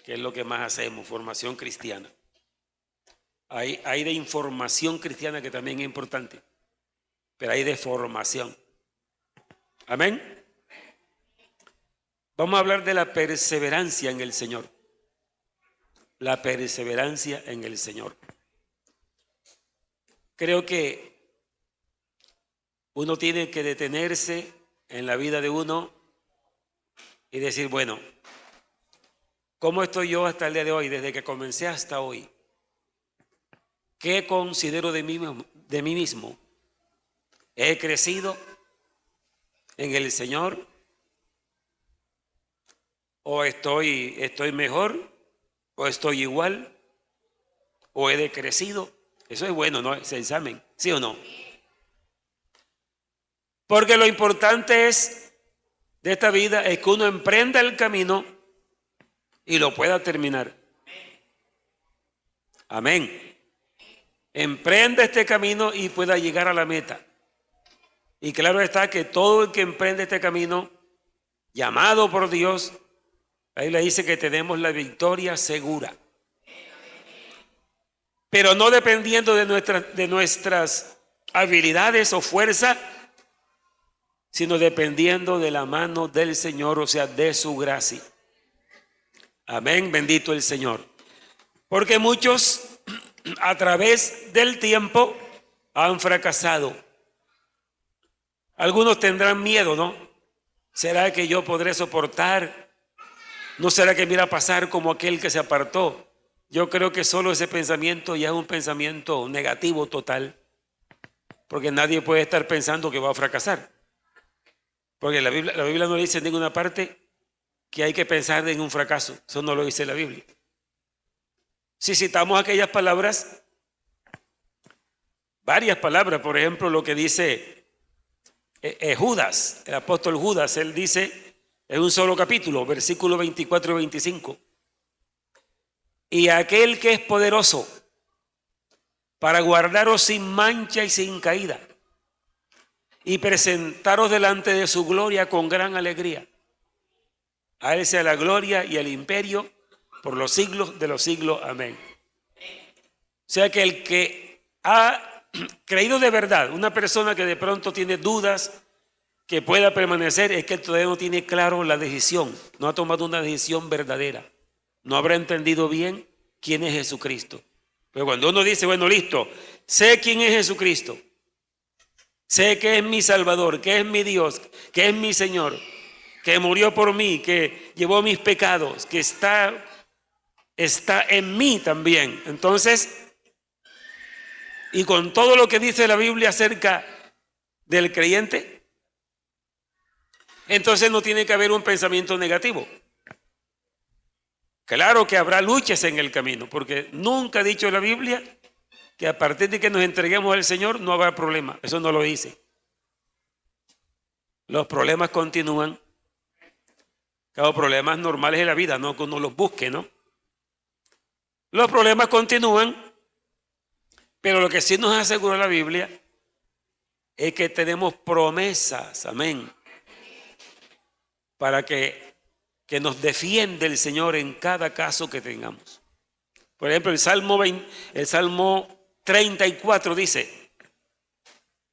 que es lo que más hacemos, formación cristiana. Hay de información cristiana que también es importante, pero hay de formación. Amén. Vamos a hablar de la perseverancia en el Señor. La perseverancia en el Señor. Creo que uno tiene que detenerse en la vida de uno y decir, bueno, ¿cómo estoy yo hasta el día de hoy, desde que comencé hasta hoy? ¿Qué considero de mí mismo? ¿He crecido en el Señor? ¿O estoy mejor? ¿O estoy igual? ¿O he decrecido? Eso es bueno, ¿no? Ese examen, ¿sí o no? Porque lo importante de esta vida es que uno emprenda el camino y lo pueda terminar. Amén. Emprenda este camino y pueda llegar a la meta. Y claro está que todo el que emprende este camino, llamado por Dios, ahí le dice que tenemos la victoria segura. Pero no dependiendo de nuestras habilidades o fuerza, sino dependiendo de la mano del Señor, o sea, de su gracia. Amén, bendito el Señor. Porque muchos a través del tiempo han fracasado. Algunos tendrán miedo, ¿no? ¿Será que yo podré soportar? ¿No será que me irá a pasar como aquel que se apartó? Yo creo que solo ese pensamiento ya es un pensamiento negativo total, porque nadie puede estar pensando que va a fracasar. Porque la Biblia no dice en ninguna parte que hay que pensar en un fracaso. Eso no lo dice la Biblia. Si citamos aquellas palabras, varias palabras, por ejemplo, lo que dice Judas, el apóstol Judas, él dice en un solo capítulo, versículo 24 y 25. Y aquel que es poderoso para guardaros sin mancha y sin caída y presentaros delante de su gloria con gran alegría. A él sea la gloria y el imperio por los siglos de los siglos. Amén. O sea que el que ha creído de verdad, una persona que de pronto tiene dudas que pueda permanecer, es que todavía no tiene claro la decisión, no ha tomado una decisión verdadera, no habrá entendido bien quién es Jesucristo. Pero cuando uno dice, bueno, listo, sé quién es Jesucristo, sé que es mi Salvador, que es mi Dios, que es mi Señor, que murió por mí, que llevó mis pecados, que está en mí también. Entonces, y con todo lo que dice la Biblia acerca del creyente, entonces no tiene que haber un pensamiento negativo. Claro que habrá luchas en el camino, porque nunca ha dicho la Biblia que a partir de que nos entreguemos al Señor no habrá problema. Eso no lo dice. Los problemas continúan. Claro, problemas normales de la vida, no que uno los busque, ¿no? Los problemas continúan, pero lo que sí nos asegura la Biblia es que tenemos promesas, amén, para que nos defiende el Señor en cada caso que tengamos. Por ejemplo, el Salmo 34 dice,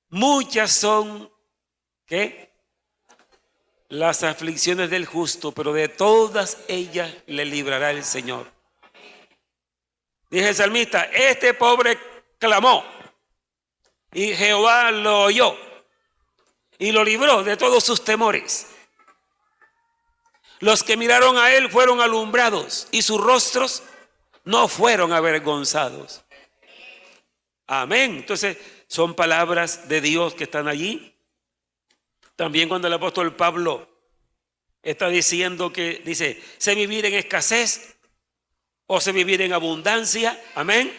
muchas son, ¿qué? Las aflicciones del justo, pero de todas ellas le librará el Señor. Dice el salmista, este pobre clamó y Jehová lo oyó y lo libró de todos sus temores. Los que miraron a él fueron alumbrados y sus rostros no fueron avergonzados. Amén. Entonces son palabras de Dios que están allí. También cuando el apóstol Pablo está diciendo que dice, sé vivir en escasez o sé vivir en abundancia. Amén.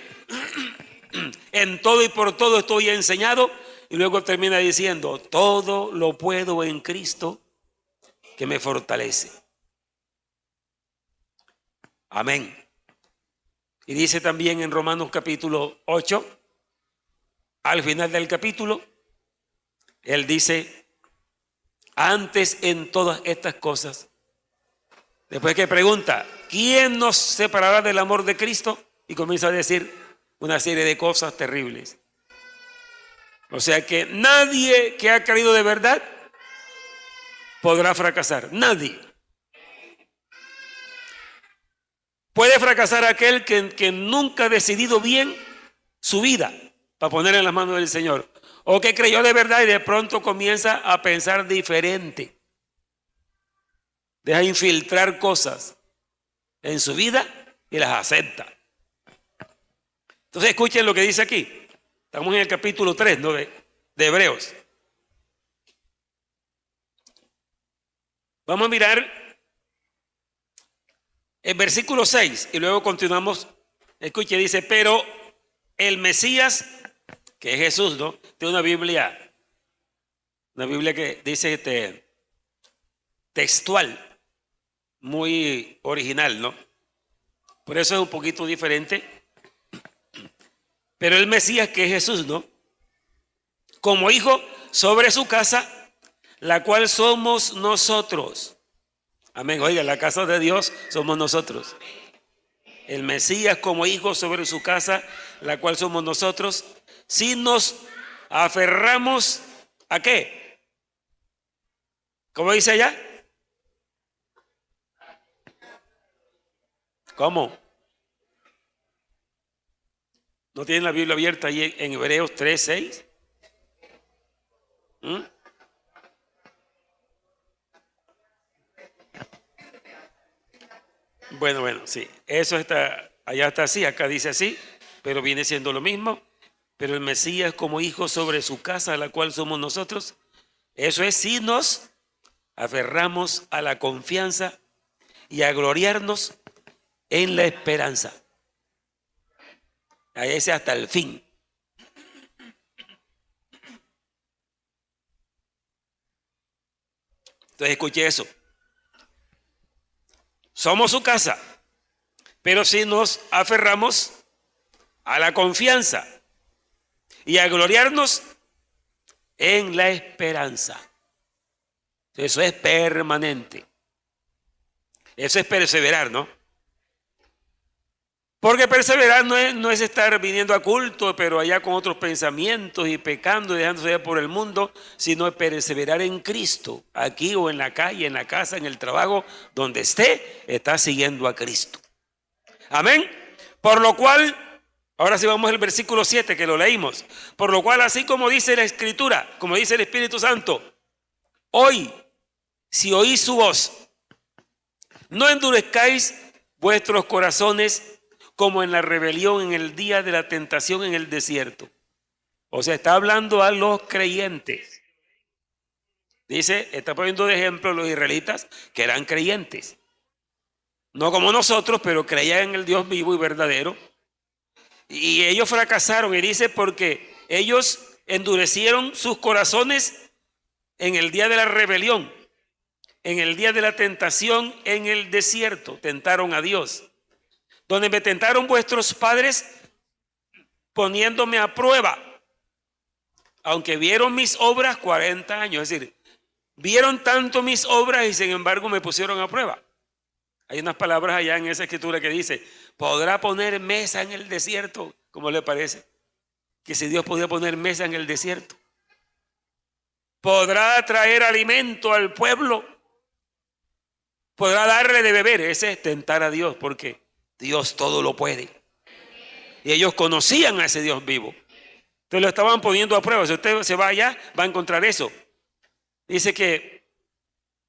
En todo y por todo estoy enseñado. Y luego termina diciendo, todo lo puedo en Cristo que me fortalece. Amén. Y dice también en Romanos capítulo 8, al final del capítulo, él dice, antes en todas estas cosas, Después que pregunta, ¿quién nos separará del amor de Cristo? Y comienza a decir una serie de cosas terribles. O sea que nadie que ha creído de verdad podrá fracasar. Nadie. Puede fracasar aquel que nunca ha decidido bien su vida para poner en las manos del Señor. O que creyó de verdad y de pronto comienza a pensar diferente. Deja infiltrar cosas en su vida y las acepta. Entonces escuchen lo que dice aquí. Estamos en el capítulo 3, ¿no? de Hebreos. Vamos a mirar el versículo 6 y luego continuamos. Escuche, dice, pero el Mesías, que es Jesús, ¿no? Tiene una Biblia que dice textual, muy original, ¿no? Por eso es un poquito diferente. Pero el Mesías, que es Jesús, ¿no? Como hijo sobre su casa, la cual somos nosotros. Amén. Oiga, la casa de Dios somos nosotros. El Mesías como hijo sobre su casa, la cual somos nosotros. Si nos aferramos ¿a qué? ¿Cómo dice allá? ¿Cómo? ¿No tienen la Biblia abierta ahí en Hebreos 3:6? Bueno, sí. Eso está, allá está así, acá dice así, pero viene siendo lo mismo. Pero el Mesías como hijo sobre su casa, la cual somos nosotros. Eso es si nos aferramos a la confianza y a gloriarnos en la esperanza. Ahí dice hasta el fin. Entonces escuche eso. Somos su casa, pero si nos aferramos a la confianza y a gloriarnos en la esperanza. Eso es permanente. Eso es perseverar, ¿no? Porque perseverar no es estar viniendo a culto, pero allá con otros pensamientos y pecando y dejándose llevar por el mundo, sino es perseverar en Cristo, aquí o en la calle, en la casa, en el trabajo, donde esté, está siguiendo a Cristo. Amén. Por lo cual, ahora sí vamos al versículo 7 que lo leímos. Por lo cual, así como dice la Escritura, como dice el Espíritu Santo, hoy, si oís su voz, no endurezcáis vuestros corazones como en la rebelión en el día de la tentación en el desierto. O sea, está hablando a los creyentes. Dice, está poniendo de ejemplo los israelitas que eran creyentes. No como nosotros, pero creían en el Dios vivo y verdadero. Y ellos fracasaron, y dice, porque ellos endurecieron sus corazones en el día de la rebelión, en el día de la tentación en el desierto. Tentaron a Dios. Donde me tentaron vuestros padres poniéndome a prueba, aunque vieron mis obras 40 años, es decir, vieron tanto mis obras y sin embargo me pusieron a prueba. Hay unas palabras allá en esa escritura que dice, ¿podrá poner mesa en el desierto? ¿Cómo le parece? Que si Dios podía poner mesa en el desierto, ¿podrá traer alimento al pueblo? ¿Podrá darle de beber? Ese es tentar a Dios, porque Dios todo lo puede. Y ellos conocían a ese Dios vivo. Entonces lo estaban poniendo a prueba. Si usted se va allá, va a encontrar eso. Dice que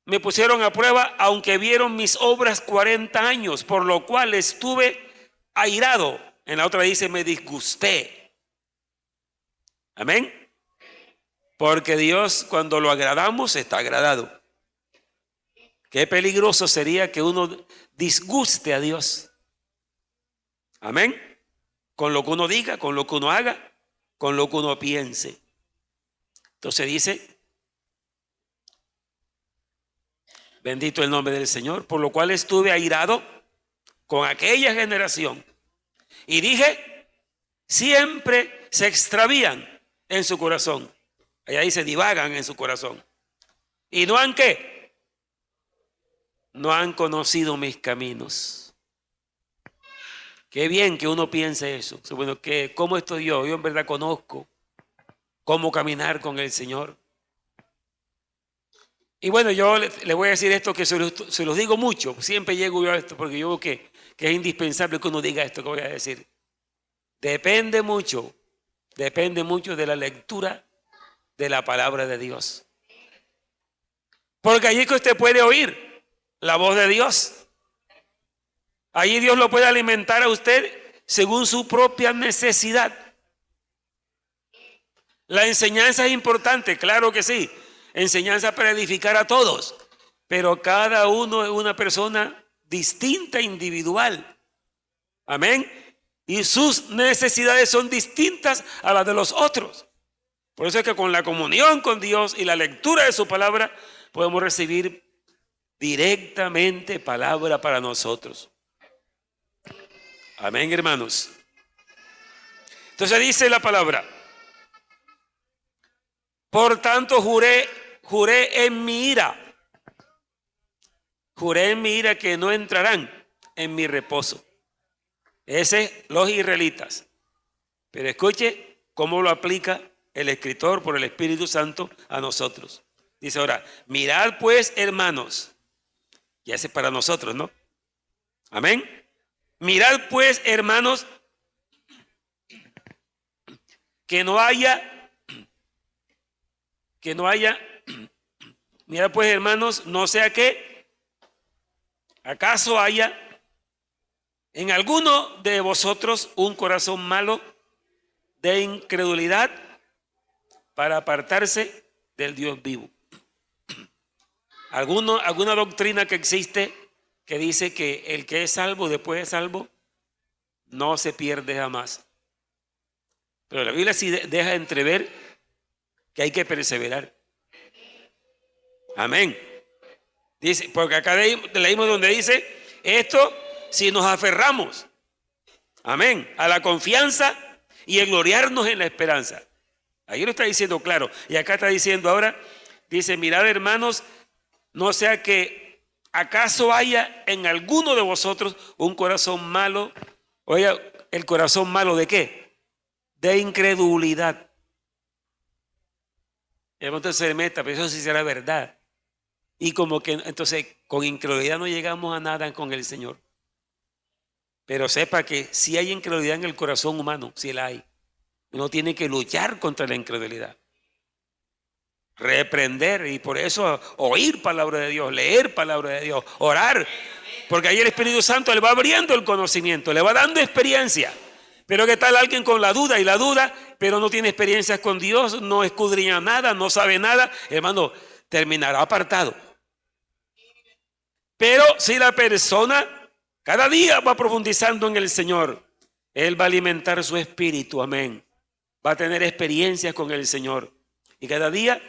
me pusieron a prueba, aunque vieron mis obras 40 años, por lo cual estuve airado. En la otra dice, me disgusté. Amén. Porque Dios, cuando lo agradamos, está agradado. Qué peligroso sería que uno disguste a Dios. Amén. Con lo que uno diga, con lo que uno haga, con lo que uno piense. Entonces dice, bendito el nombre del Señor, por lo cual estuve airado con aquella generación. Y dije, siempre se extravían en su corazón. Allá dice, divagan en su corazón. ¿Y no han qué? no han conocido mis caminos. Qué bien que uno piense eso. Bueno, ¿cómo estoy yo? Yo en verdad conozco cómo caminar con el Señor. Y bueno, yo le voy a decir esto que se los digo mucho. Siempre llego yo a esto porque yo veo que es indispensable que uno diga esto que voy a decir. Depende mucho de la lectura de la palabra de Dios. Porque allí es que usted puede oír la voz de Dios. Allí Dios lo puede alimentar a usted según su propia necesidad. La enseñanza es importante, claro que sí. Enseñanza para edificar a todos. Pero cada uno es una persona distinta, individual. Amén. Y sus necesidades son distintas a las de los otros. Por eso es que con la comunión con Dios y la lectura de su palabra podemos recibir directamente palabra para nosotros. Amén, hermanos. Entonces dice la palabra: por tanto juré en mi ira. Juré en mi ira que no entrarán en mi reposo. Ese los israelitas. Pero escuche cómo lo aplica el escritor por el Espíritu Santo a nosotros. Dice ahora: mirad pues, hermanos. Y ese es para nosotros, ¿no? Amén. Mirad pues, hermanos, que no haya, mirad pues, hermanos, no sea que acaso haya en alguno de vosotros un corazón malo de incredulidad para apartarse del Dios vivo. Alguna doctrina que existe que dice que el que es salvo, después de salvo, no se pierde jamás. Pero la Biblia sí deja entrever que hay que perseverar. Amén. Dice, porque acá leímos donde dice esto: si nos aferramos, amén, a la confianza y el gloriarnos en la esperanza. Ahí lo está diciendo claro. Y acá está diciendo ahora, dice: mirad, hermanos, no sea que acaso haya en alguno de vosotros un corazón malo. Oiga, ¿el corazón malo de qué? De incredulidad. Entonces se meta, pero eso sí será verdad. Y como que entonces con incredulidad no llegamos a nada con el Señor. Pero sepa que si hay incredulidad en el corazón humano, si la hay, uno tiene que luchar contra la incredulidad. Reprender, y por eso oír palabra de Dios, leer palabra de Dios, orar, porque ahí el Espíritu Santo le va abriendo el conocimiento, le va dando experiencia. Pero ¿qué tal alguien con la duda? Y la duda, pero no tiene experiencias con Dios, no escudriña nada, no sabe nada, hermano, terminará apartado. Pero si la persona cada día va profundizando en el Señor, Él va a alimentar su espíritu, amén. Va a tener experiencias con el Señor y cada día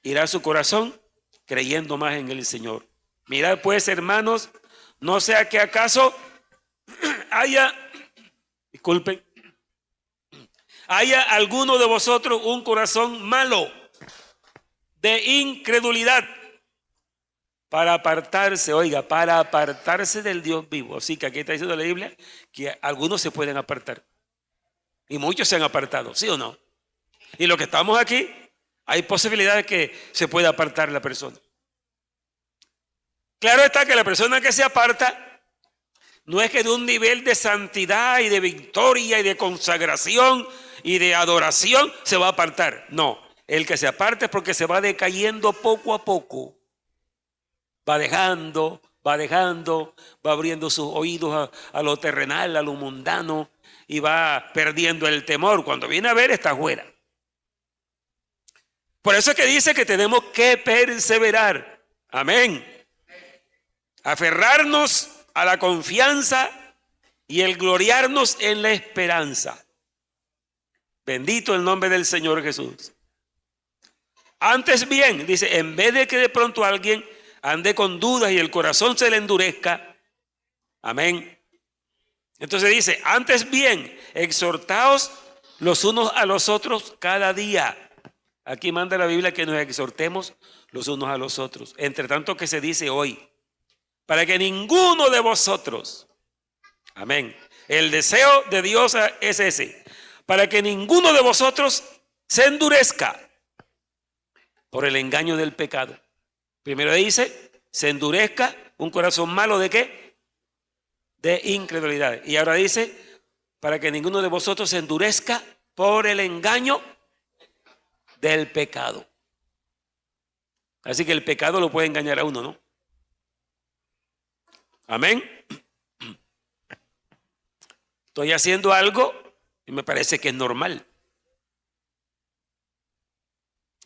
irá su corazón creyendo más en el Señor. Mirad pues, hermanos, no sea que acaso haya alguno de vosotros un corazón malo de incredulidad para apartarse, oiga, para apartarse del Dios vivo. Así que aquí está diciendo la Biblia que algunos se pueden apartar. Y muchos se han apartado, ¿sí o no? Y los que estamos aquí, hay posibilidades que se pueda apartar la persona. Claro está que la persona que se aparta no es que de un nivel de santidad y de victoria y de consagración y de adoración se va a apartar. No, el que se aparta es porque se va decayendo poco a poco. Va dejando, va abriendo sus oídos a lo terrenal, a lo mundano, y va perdiendo el temor. Cuando viene a ver, está fuera. Por eso es que dice que tenemos que perseverar. Amén. Aferrarnos a la confianza y el gloriarnos en la esperanza. Bendito el nombre del Señor Jesús. Antes bien, dice, en vez de que de pronto alguien ande con dudas y el corazón se le endurezca. Amén. Entonces dice, antes bien, exhortaos los unos a los otros cada día. Aquí manda la Biblia que nos exhortemos los unos a los otros. Entre tanto que se dice hoy. para que ninguno de vosotros, amén, el deseo de Dios es ese, para que ninguno de vosotros se endurezca por el engaño del pecado. Primero dice, se endurezca un corazón malo ¿de qué? De incredulidad. Y ahora dice, para que ninguno de vosotros se endurezca por el engaño del pecado. Así que el pecado lo puede engañar a uno, ¿no? Amén. Estoy haciendo algo y me parece que es normal.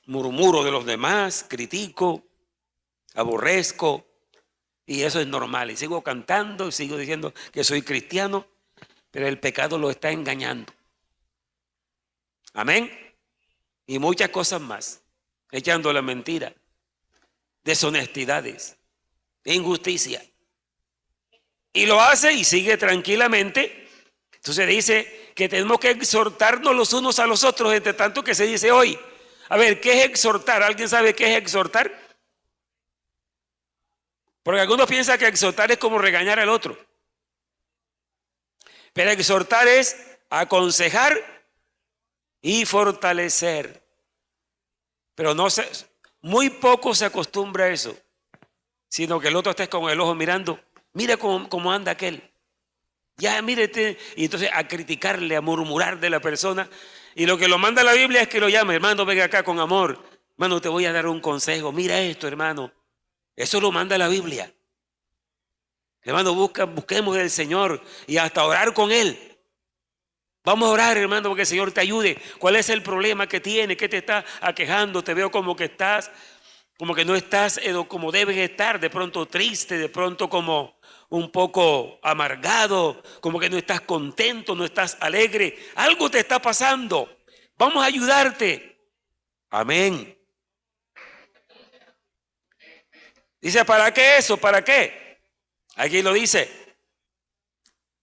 Murmuro de los demás, critico, aborrezco, y eso es normal. Y sigo cantando y sigo diciendo que soy cristiano, pero el pecado lo está engañando. Amén. Y muchas cosas más, echando la mentira, deshonestidades, injusticia. Y lo hace y sigue tranquilamente. Entonces dice que tenemos que exhortarnos los unos a los otros, entre tanto que se dice hoy. A ver, ¿qué es exhortar? ¿Alguien sabe qué es exhortar? Porque algunos piensan que exhortar es como regañar al otro. Pero exhortar es aconsejar y fortalecer. Pero muy poco se acostumbra a eso, sino que el otro esté con el ojo mirando. Mira cómo anda aquel. Ya, mírete. Y entonces a criticarle, a murmurar de la persona. Y lo que lo manda la Biblia es que lo llame. Hermano, venga acá con amor. Hermano, te voy a dar un consejo. Mira esto, hermano. Eso lo manda la Biblia. Hermano, busquemos del Señor y hasta orar con Él. Vamos a orar, hermano, porque el Señor te ayude. ¿Cuál es el problema que tiene? ¿Qué te está aquejando? Te veo como que no estás como debes estar, de pronto triste, de pronto como un poco amargado, como que no estás contento, no estás alegre. Algo te está pasando. Vamos a ayudarte. Amén. Dice, ¿para qué eso? ¿Para qué? Aquí lo dice.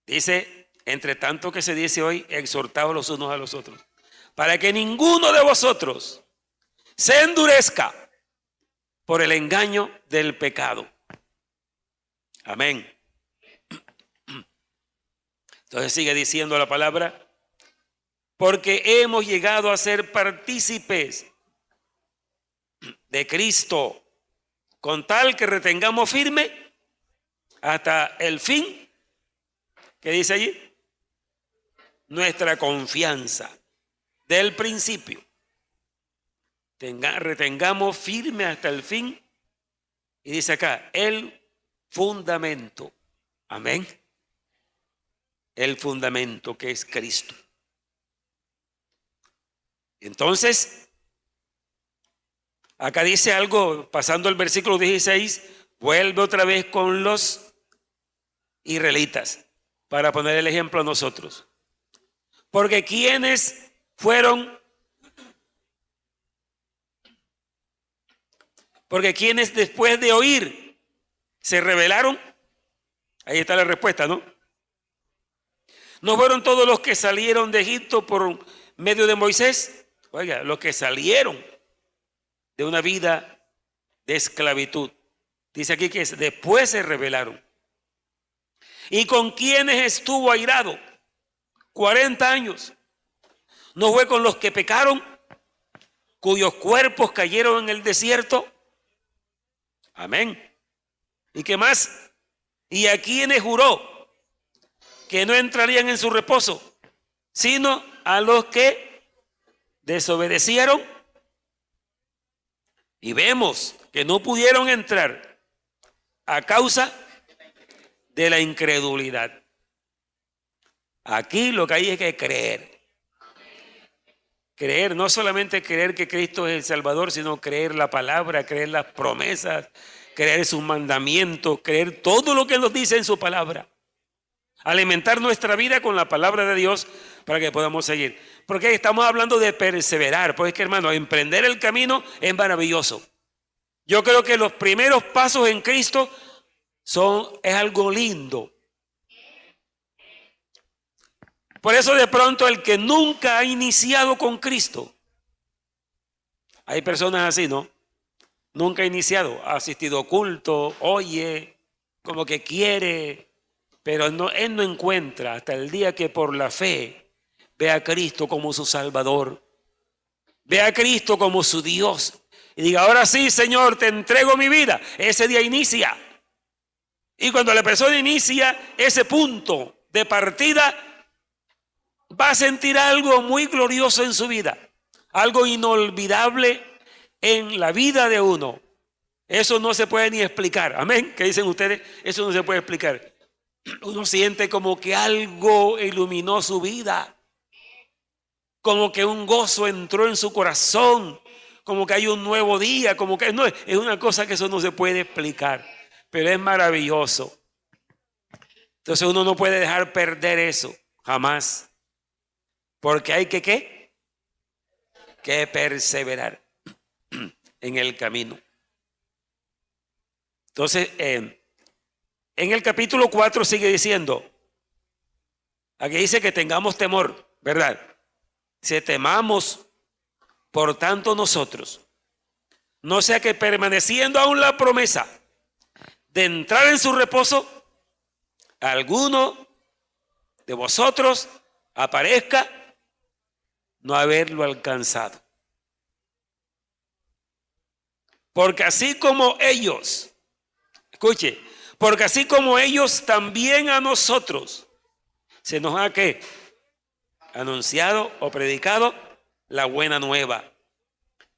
Dice, entre tanto que se dice hoy, exhortados los unos a los otros, para que ninguno de vosotros se endurezca por el engaño del pecado. Amén. Entonces sigue diciendo la palabra, porque hemos llegado a ser partícipes de Cristo, con tal que retengamos firme hasta el fin. ¿Qué dice allí? Nuestra confianza del principio. Retengamos firme hasta el fin. Y dice acá, el fundamento. Amén. El fundamento que es Cristo. Entonces, acá dice algo, pasando el versículo 16, vuelve otra vez con los israelitas, para poner el ejemplo a nosotros. Porque quienes después de oír se rebelaron. Ahí está la respuesta, ¿no? ¿No fueron todos los que salieron de Egipto por medio de Moisés? Oiga, los que salieron de una vida de esclavitud. Dice aquí que después se rebelaron. ¿Y con quienes estuvo airado? 40 años. ¿No fue con los que pecaron, cuyos cuerpos cayeron en el desierto? Amén. ¿Y qué más? ¿Y a quienes juró que no entrarían en su reposo, sino a los que desobedecieron? Y vemos que no pudieron entrar a causa de la incredulidad. Aquí lo que hay es que creer. Creer, no solamente creer que Cristo es el Salvador, sino creer la palabra, creer las promesas, creer sus mandamientos, creer todo lo que nos dice en su palabra. Alimentar nuestra vida con la palabra de Dios para que podamos seguir. Porque estamos hablando de perseverar. Pues es que, hermano, emprender el camino es maravilloso. Yo creo que los primeros pasos en Cristo es algo lindo. Por eso de pronto el que nunca ha iniciado con Cristo, hay personas así, ¿no? Nunca ha iniciado, ha asistido a culto, oye, como que quiere, pero no, él no encuentra hasta el día que por la fe ve a Cristo como su Salvador, ve a Cristo como su Dios y diga, ahora sí, Señor, te entrego mi vida. Ese día inicia. Y cuando la persona inicia ese punto de partida, va a sentir algo muy glorioso en su vida, algo inolvidable en la vida de uno. Eso no se puede ni explicar. Amén. ¿Qué dicen ustedes? Eso no se puede explicar. Uno siente como que algo iluminó su vida, como que un gozo entró en su corazón, como que hay un nuevo día, como que no, es una cosa que eso no se puede explicar, pero es maravilloso. Entonces uno no puede dejar perder eso, jamás, porque hay que ¿qué? Que perseverar en el camino. Entonces, en el capítulo 4 sigue diciendo, aquí dice que tengamos temor, ¿verdad? Si temamos, por tanto nosotros, no sea que permaneciendo aún la promesa de entrar en su reposo, alguno de vosotros aparezca no haberlo alcanzado. Porque así como ellos, escuche, porque así como ellos también a nosotros se nos ha ¿qué? Anunciado o predicado la buena nueva,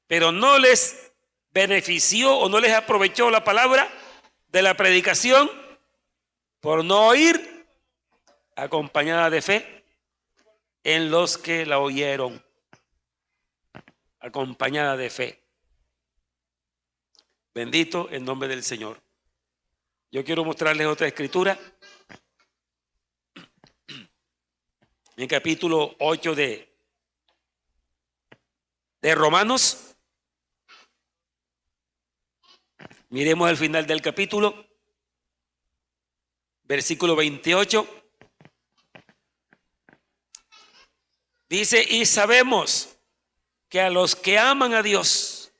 pero no les benefició o no les aprovechó la palabra de la predicación por no oír acompañada de fe en los que la oyeron, acompañada de fe. Bendito el nombre del Señor. Yo quiero mostrarles otra escritura. En el capítulo 8 de Romanos. Miremos el final del capítulo, versículo 28. Dice, y sabemos que a los que aman a Dios,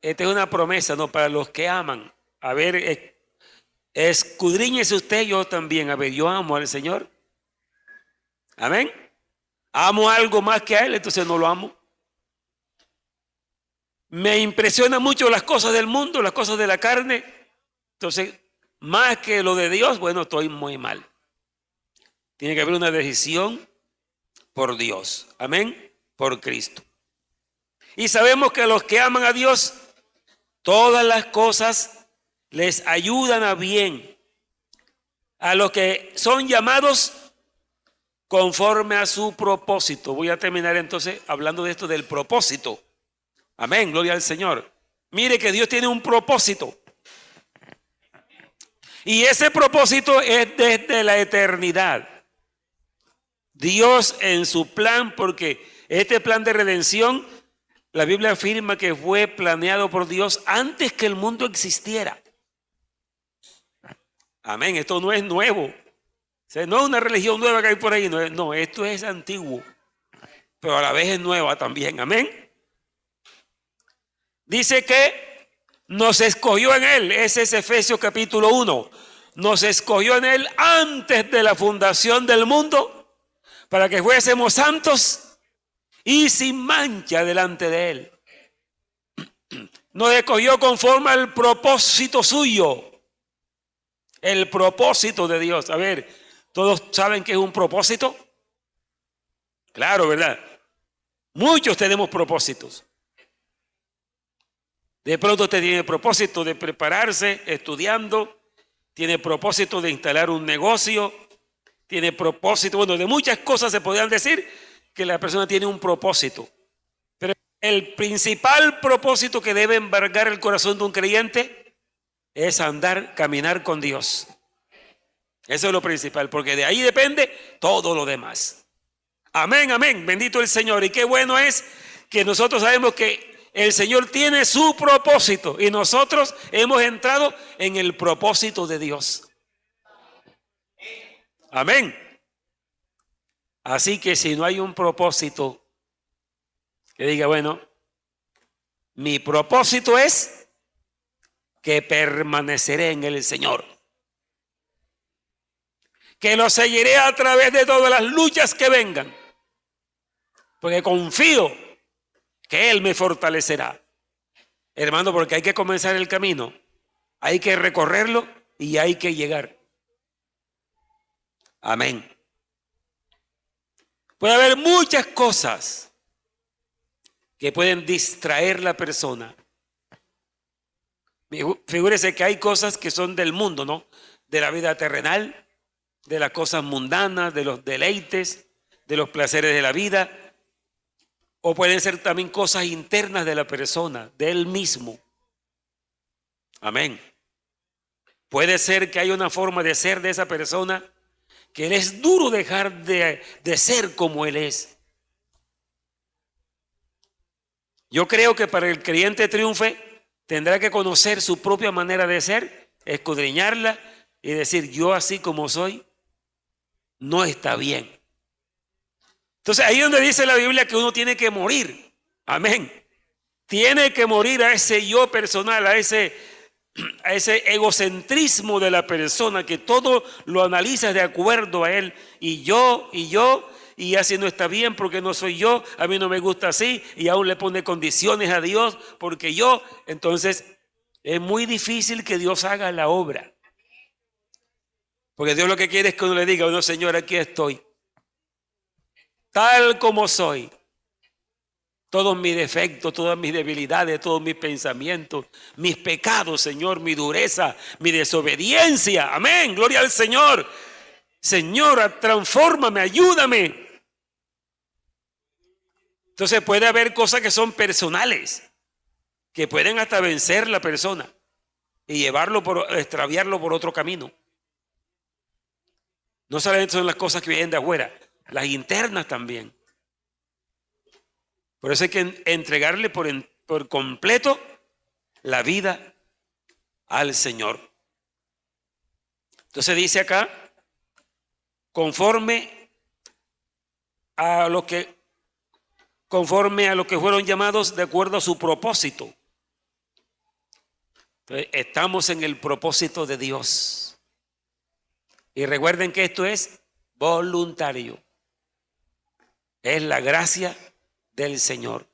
esta es una promesa, ¿no? Para los que aman. A ver, escudriñese usted, yo también. A ver, yo amo al Señor. Amén. Amo algo más que a Él, entonces no lo amo. Me impresionan mucho las cosas del mundo, las cosas de la carne. Entonces, más que lo de Dios, bueno, estoy muy mal. Tiene que haber una decisión por Dios. Amén. Por Cristo. Y sabemos que a los que aman a Dios, todas las cosas les ayudan a bien. A los que son llamados conforme a su propósito. Voy a terminar entonces hablando de esto del propósito. Amén, gloria al Señor. Mire que Dios tiene un propósito. Y ese propósito es desde la eternidad. Dios en su plan, porque este plan de redención, la Biblia afirma que fue planeado por Dios antes que el mundo existiera. Amén, esto no es nuevo. O sea, no es una religión nueva que hay por ahí, no, esto es antiguo, pero a la vez es nueva también. Amén. Dice que nos escogió en Él, ese es Efesios capítulo 1, nos escogió en Él antes de la fundación del mundo para que fuésemos santos y sin mancha delante de Él. Nos escogió conforme al propósito suyo, el propósito de Dios. A ver, ¿todos saben qué es un propósito? Claro, ¿verdad? Muchos tenemos propósitos. De pronto usted tiene propósito de prepararse estudiando, tiene propósito de instalar un negocio, tiene propósito, bueno, de muchas cosas se podrían decir que la persona tiene un propósito. Pero el principal propósito que debe embargar el corazón de un creyente es caminar con Dios. Eso es lo principal, porque de ahí depende todo lo demás. Amén, amén, bendito el Señor. Y qué bueno es que nosotros sabemos que el Señor tiene su propósito y nosotros hemos entrado en el propósito de Dios. Amén. Así que si no hay un propósito que diga, bueno, mi propósito es que permaneceré en el Señor, que lo seguiré a través de todas las luchas que vengan, porque confío que Él me fortalecerá. Hermano, porque hay que comenzar el camino, hay que recorrerlo y hay que llegar. Amén. Puede haber muchas cosas que pueden distraer la persona. Figúrese que hay cosas que son del mundo, ¿no? De la vida terrenal, de las cosas mundanas, de los deleites, de los placeres de la vida. O pueden ser también cosas internas de la persona, de él mismo. Amén. Puede ser que haya una forma de ser de esa persona que le es duro dejar de ser como él es. Yo creo que para el creyente triunfe tendrá que conocer su propia manera de ser, escudriñarla y decir: yo así como soy no está bien. Entonces ahí es donde dice la Biblia que uno tiene que morir. Amén. Tiene que morir a ese yo personal, a ese egocentrismo de la persona, que todo lo analiza de acuerdo a él. Y así no está bien porque no soy yo, a mí no me gusta así, y aún le pone condiciones a Dios porque yo. Entonces es muy difícil que Dios haga la obra, porque Dios lo que quiere es que uno le diga: no, Señor, aquí estoy, tal como soy, todos mis defectos, todas mis debilidades, todos mis pensamientos, mis pecados, Señor, mi dureza, mi desobediencia. Amén, gloria al Señor. Señor, transfórmame, ayúdame. Entonces puede haber cosas que son personales, que pueden hasta vencer la persona y extraviarlo por otro camino. No solamente son las cosas que vienen de afuera, las internas también. Por eso hay que entregarle por completo la vida al Señor. Entonces dice acá: conforme a lo que fueron llamados de acuerdo a su propósito. Entonces, estamos en el propósito de Dios. Y recuerden que esto es voluntario. Es la gracia del Señor.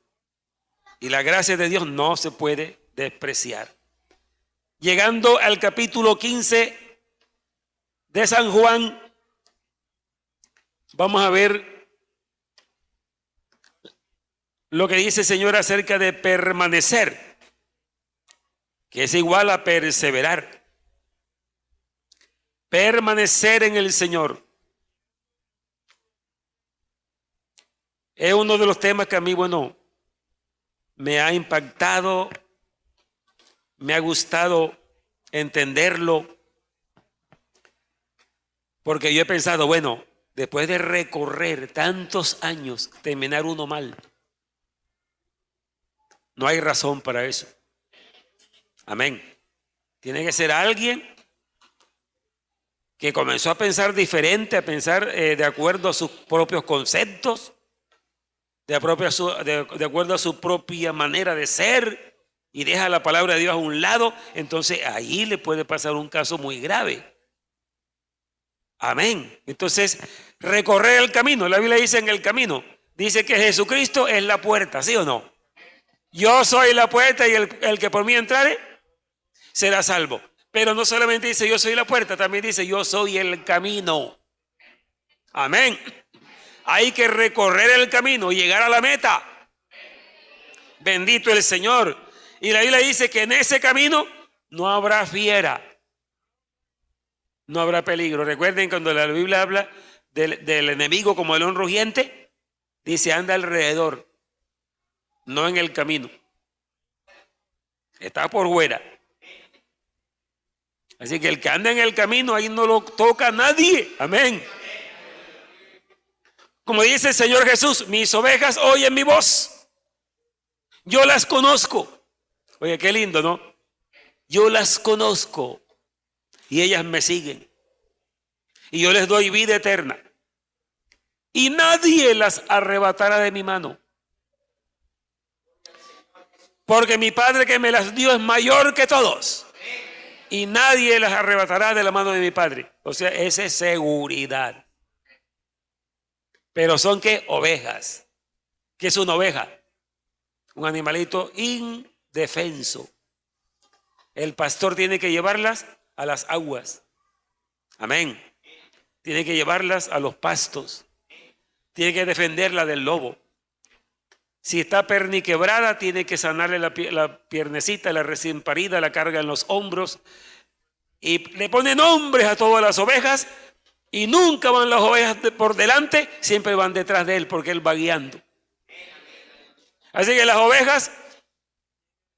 Y la gracia de Dios no se puede despreciar. Llegando al capítulo 15 de San Juan, vamos a ver lo que dice el Señor acerca de permanecer, que es igual a perseverar. Permanecer en el Señor es uno de los temas que a mí, me ha impactado, me ha gustado entenderlo, porque yo he pensado, después de recorrer tantos años, terminar uno mal. No hay razón para eso. Amén. Tiene que ser alguien que comenzó a pensar diferente, a pensar de acuerdo a sus propios conceptos, de acuerdo a su propia manera de ser, y deja la palabra de Dios a un lado. Entonces ahí le puede pasar un caso muy grave. Amén. Entonces, recorrer el camino. La Biblia dice en el camino, dice que Jesucristo es la puerta, ¿sí o no? Yo soy la puerta y el que por mí entrare será salvo. Pero no solamente dice yo soy la puerta, también dice yo soy el camino. Amén. Hay que recorrer el camino y llegar a la meta. Bendito el Señor. Y la Biblia dice que en ese camino no habrá fiera, no habrá peligro. Recuerden cuando la Biblia habla del enemigo como el león rugiente, dice anda alrededor, no en el camino. Está por fuera. Así que el que anda en el camino, ahí no lo toca nadie. Amén. Como dice el Señor Jesús, mis ovejas oyen mi voz. Yo las conozco. Oye, qué lindo, ¿no? Yo las conozco y ellas me siguen. Y yo les doy vida eterna. Y nadie las arrebatará de mi mano. Porque mi Padre que me las dio es mayor que todos. y nadie las arrebatará de la mano de mi Padre. O sea, esa es seguridad. Pero son ¿qué? Ovejas. ¿Qué es una oveja? Un animalito indefenso. El pastor tiene que llevarlas a las aguas. Amén. Tiene que llevarlas a los pastos. Tiene que defenderla del lobo. Si está perniquebrada, tiene que sanarle la piernecita, la recién parida, la carga en los hombros. Y le pone nombres a todas las ovejas. Y nunca van las ovejas por delante, siempre van detrás de él porque él va guiando. Así que las ovejas,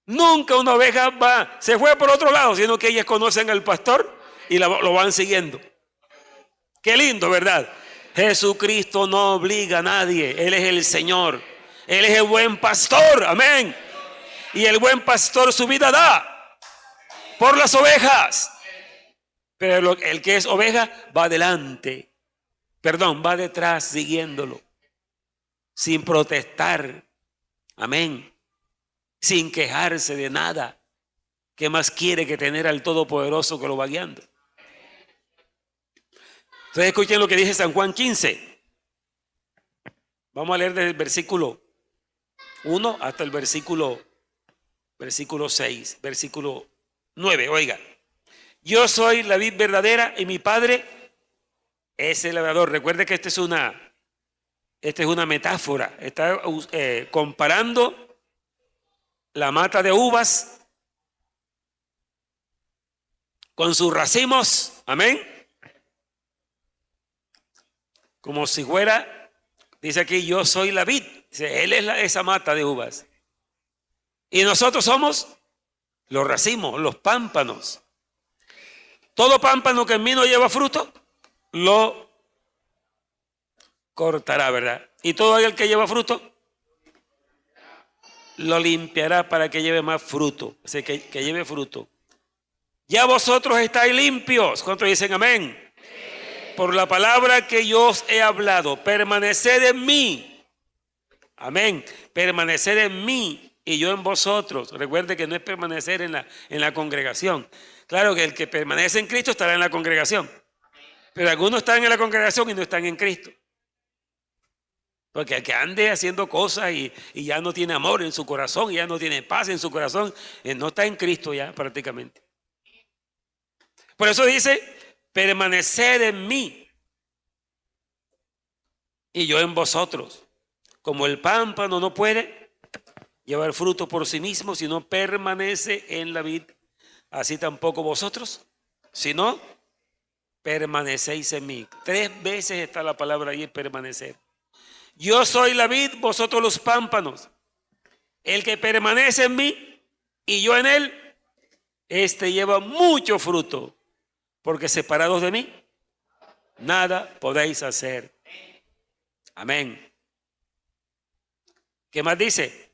nunca una oveja se fue por otro lado, sino que ellas conocen al pastor y lo van siguiendo. Qué lindo, ¿verdad? Jesucristo no obliga a nadie, Él es el Señor. Él es el buen pastor, amén. Y el buen pastor su vida da por las ovejas. Pero el que es oveja va adelante, va detrás siguiéndolo, sin protestar, amén, sin quejarse de nada. ¿Qué más quiere que tener al Todopoderoso que lo va guiando? Entonces escuchen lo que dice San Juan 15. Vamos a leer desde el versículo 1 hasta el versículo 6, versículo 9, oiga. Yo soy la vid verdadera y mi Padre es el labrador. Recuerde que esta es una metáfora. Está comparando la mata de uvas con sus racimos. Amén. Como si fuera, dice aquí, yo soy la vid. Dice, él es esa mata de uvas. Y nosotros somos los racimos, los pámpanos. Todo pámpano que en mí no lleva fruto, lo cortará, ¿verdad? Y todo aquel que lleva fruto, lo limpiará para que lleve más fruto. O sea, que lleve fruto. Ya vosotros estáis limpios. ¿Cuántos dicen amén? Por la palabra que yo os he hablado, permaneced en mí. Amén. Permaneced en mí y yo en vosotros. Recuerde que no es permanecer en la congregación. Claro que el que permanece en Cristo estará en la congregación. Pero algunos están en la congregación y no están en Cristo. Porque el que ande haciendo cosas y ya no tiene amor en su corazón, y ya no tiene paz en su corazón, no está en Cristo ya prácticamente. Por eso dice, permaneced en mí y yo en vosotros. Como el pámpano no puede llevar fruto por sí mismo, sino permanece en la vid, así tampoco vosotros, si no permanecéis en mí. 3 veces está la palabra ahí, permanecer. Yo soy la vid, vosotros los pámpanos. El que permanece en mí y yo en él, este lleva mucho fruto, porque separados de mí, nada podéis hacer. Amén. ¿Qué más dice?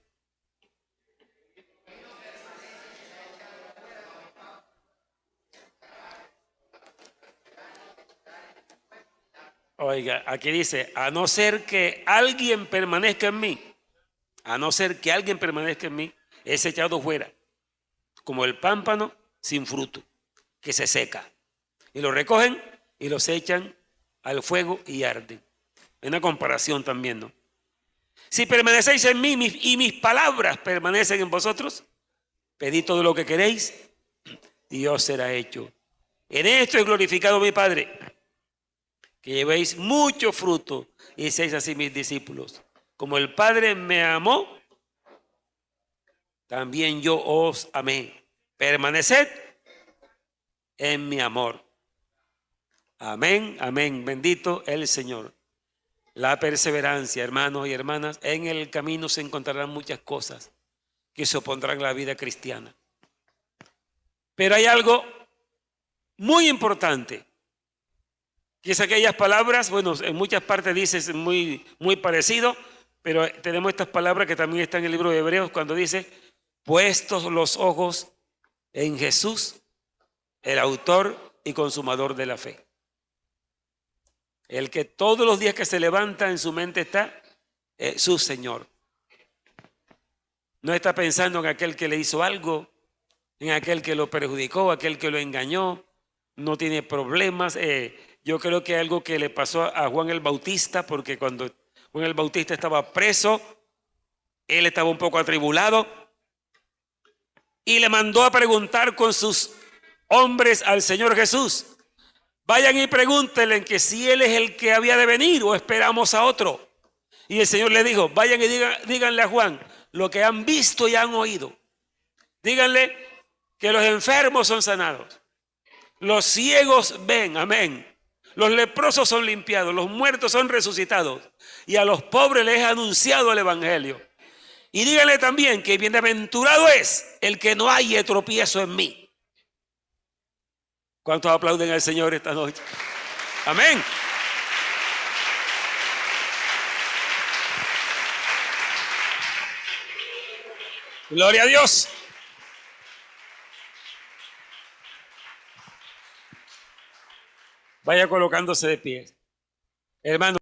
Oiga, aquí dice, a no ser que alguien permanezca en mí, es echado fuera, como el pámpano sin fruto, que se seca. Y lo recogen y los echan al fuego y arden. Es una comparación también, ¿no? Si permanecéis en mí y mis palabras permanecen en vosotros, pedid todo lo que queréis y os será hecho. En esto es glorificado mi Padre, que llevéis mucho fruto y seáis así mis discípulos. Como el Padre me amó, también yo os amé. Permaneced en mi amor. Amén, amén. Bendito el Señor. La perseverancia, hermanos y hermanas, en el camino se encontrarán muchas cosas que se opondrán a la vida cristiana. Pero hay algo muy importante, que es aquellas palabras, bueno, en muchas partes dice muy, muy parecido, pero tenemos estas palabras que también están en el libro de Hebreos cuando dice, puestos los ojos en Jesús, el autor y consumador de la fe. El que todos los días que se levanta en su mente está su Señor. No está pensando en aquel que le hizo algo, en aquel que lo perjudicó, aquel que lo engañó, no tiene problemas. Yo creo que algo que le pasó a Juan el Bautista, porque cuando Juan el Bautista estaba preso, él estaba un poco atribulado y le mandó a preguntar con sus hombres al Señor Jesús: vayan y pregúntenle que si Él es el que había de venir o esperamos a otro. Y el Señor le dijo: vayan y díganle a Juan lo que han visto y han oído. Díganle que los enfermos son sanados, los ciegos ven, amén, los leprosos son limpiados, los muertos son resucitados, y a los pobres les he anunciado el evangelio. Y díganle también que bienaventurado es el que no haya tropiezo en mí. ¿Cuántos aplauden al Señor esta noche? Amén. Gloria a Dios. Vaya colocándose de pie, hermano.